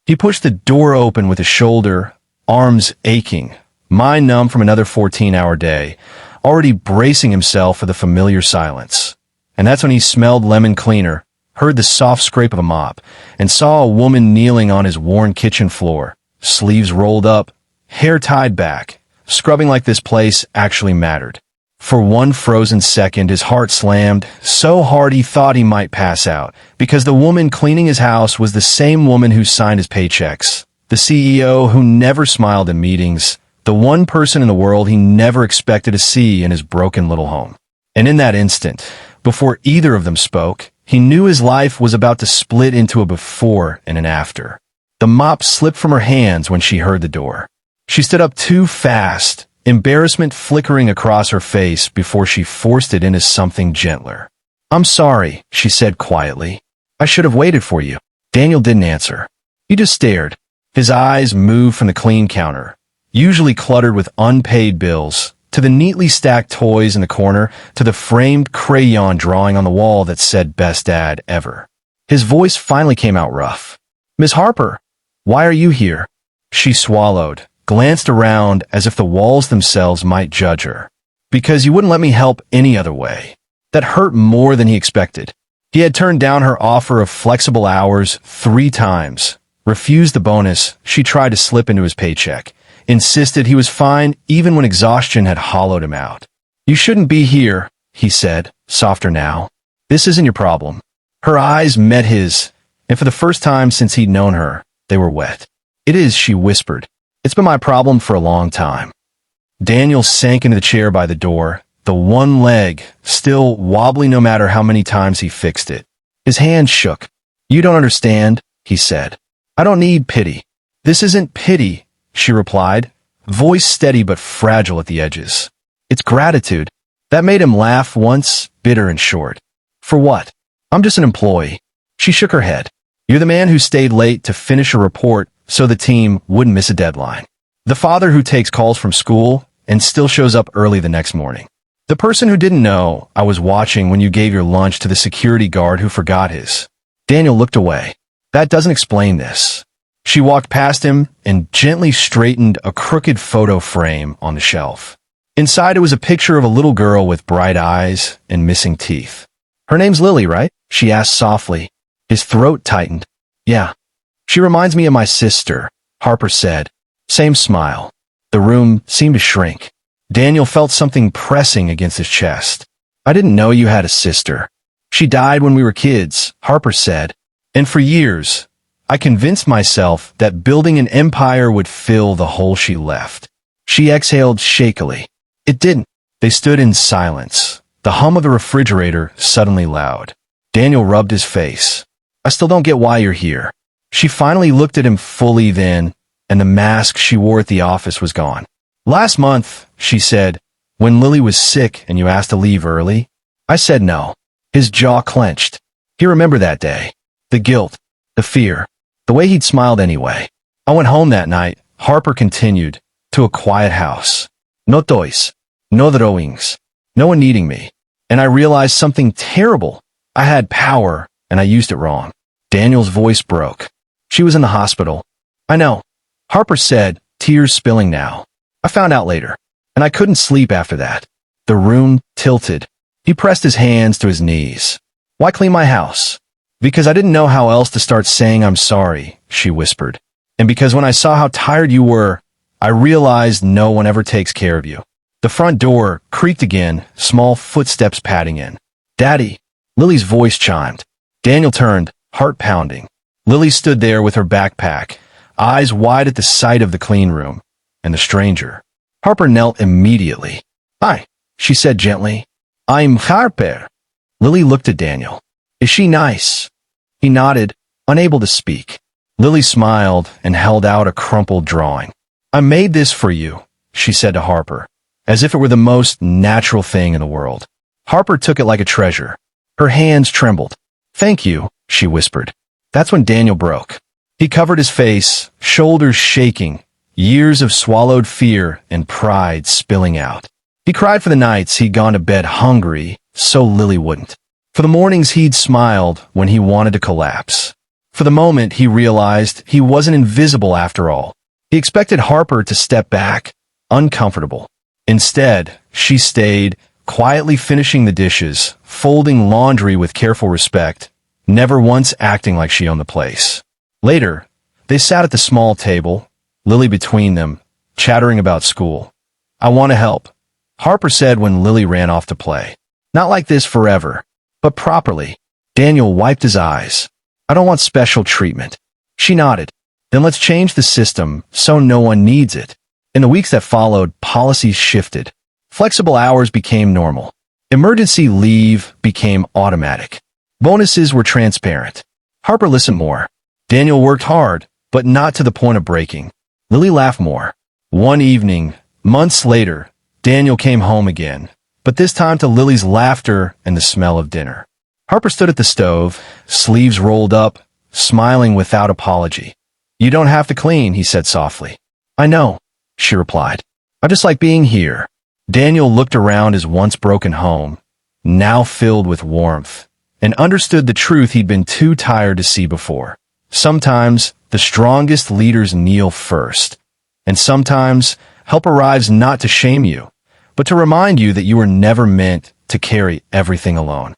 He pushed the door open with his shoulder, arms aching, mind numb from another 14-hour day, already bracing himself for the familiar silence. And that's when he smelled lemon cleaner, heard the soft scrape of a mop, and saw a woman kneeling on his worn kitchen floor, sleeves rolled up, hair tied back, scrubbing like this place actually mattered. For one frozen second, his heart slammed so hard he thought he might pass out, because the woman cleaning his house was the same woman who signed his paychecks, the CEO who never smiled in meetings, the one person in the world he never expected to see in his broken little home. And in that instant, before either of them spoke, he knew his life was about to split into a before and an after. The mop slipped from her hands when she heard the door. She stood up too fast, embarrassment flickering across her face before she forced it into something gentler. "I'm sorry," she said quietly. "I should have waited for you." Daniel didn't answer. He just stared. His eyes moved from the clean counter, usually cluttered with unpaid bills, to the neatly stacked toys in the corner, to the framed crayon drawing on the wall that said "Best Dad Ever." His voice finally came out rough. "Miss Harper, why are you here?" She swallowed, glanced around as if the walls themselves might judge her. "Because you wouldn't let me help any other way." That hurt more than he expected. He had turned down her offer of flexible hours 3 times, refused the bonus she tried to slip into his paycheck, insisted he was fine even when exhaustion had hollowed him out. "You shouldn't be here," he said, softer now. "This isn't your problem." Her eyes met his, and for the first time since he'd known her, they were wet. "It is," she whispered. "It's been my problem for a long time." Daniel sank into the chair by the door, the one leg still wobbly no matter how many times he fixed it. His hand shook. "You don't understand," he said. "I don't need pity." "This isn't pity," she replied, voice steady but fragile at the edges. "It's gratitude." That made him laugh once, bitter and short. "For what?" "I'm just an employee." She shook her head. "You're the man who stayed late to finish a report so the team wouldn't miss a deadline. The father who takes calls from school and still shows up early the next morning. The person who didn't know I was watching when you gave your lunch to the security guard who forgot his." Daniel looked away. "That doesn't explain this." She walked past him and gently straightened a crooked photo frame on the shelf. Inside it was a picture of a little girl with bright eyes and missing teeth. "Her name's Lily, right?" she asked softly. His throat tightened. "Yeah." "She reminds me of my sister," Harper said. Same smile. The room seemed to shrink. Daniel felt something pressing against his chest. "I didn't know you had a sister." "She died when we were kids," Harper said. "And for years, I convinced myself that building an empire would fill the hole she left." She exhaled shakily. It didn't. They stood in silence, the hum of the refrigerator suddenly loud. Daniel rubbed his face. "I still don't get why you're here." She finally looked at him fully then, and the mask she wore at the office was gone. "Last month," she said, "when Lily was sick and you asked to leave early, I said no." His jaw clenched. He remembered that day. The guilt, the fear, the way he'd smiled anyway. "I went home that night," Harper continued, "to a quiet house. No toys, no drawings, no one needing me. And I realized something terrible. I had power, and I used it wrong." Daniel's voice broke. "She was in the hospital." "I know," Harper said, tears spilling now. "I found out later, and I couldn't sleep after that." The room tilted. He pressed his hands to his knees. "Why clean my house?" "Because I didn't know how else to start saying I'm sorry," she whispered. "And because when I saw how tired you were, I realized no one ever takes care of you." The front door creaked again, small footsteps padding in. "Daddy," Lily's voice chimed. Daniel turned, heart pounding. Lily stood there with her backpack, eyes wide at the sight of the clean room, and the stranger. Harper knelt immediately. "Hi," she said gently. "I'm Harper." Lily looked at Daniel. "Is she nice?" He nodded, unable to speak. Lily smiled and held out a crumpled drawing. "I made this for you," she said to Harper, as if it were the most natural thing in the world. Harper took it like a treasure. Her hands trembled. "Thank you," she whispered. That's when Daniel broke. He covered his face, shoulders shaking, years of swallowed fear and pride spilling out. He cried for the nights he'd gone to bed hungry, so Lily wouldn't. For the mornings he'd smiled when he wanted to collapse. For the moment, he realized he wasn't invisible after all. He expected Harper to step back, uncomfortable. Instead, she stayed, quietly finishing the dishes, folding laundry with careful respect, never once acting like she owned the place. Later, they sat at the small table, Lily between them, chattering about school. "I want to help," Harper said when Lily ran off to play. "Not like this forever, but properly." Daniel wiped his eyes. "I don't want special treatment." She nodded. "Then let's change the system so no one needs it." In the weeks that followed, policies shifted. Flexible hours became normal. Emergency leave became automatic. Bonuses were transparent. Harper listened more. Daniel worked hard, but not to the point of breaking. Lily laughed more. One evening, months later, Daniel came home again, but this time to Lily's laughter and the smell of dinner. Harper stood at the stove, sleeves rolled up, smiling without apology. "You don't have to clean," he said softly. "I know," she replied. "I just like being here." Daniel looked around his once broken home, now filled with warmth, and understood the truth he'd been too tired to see before. Sometimes the strongest leaders kneel first, and sometimes help arrives not to shame you, but to remind you that you were never meant to carry everything alone.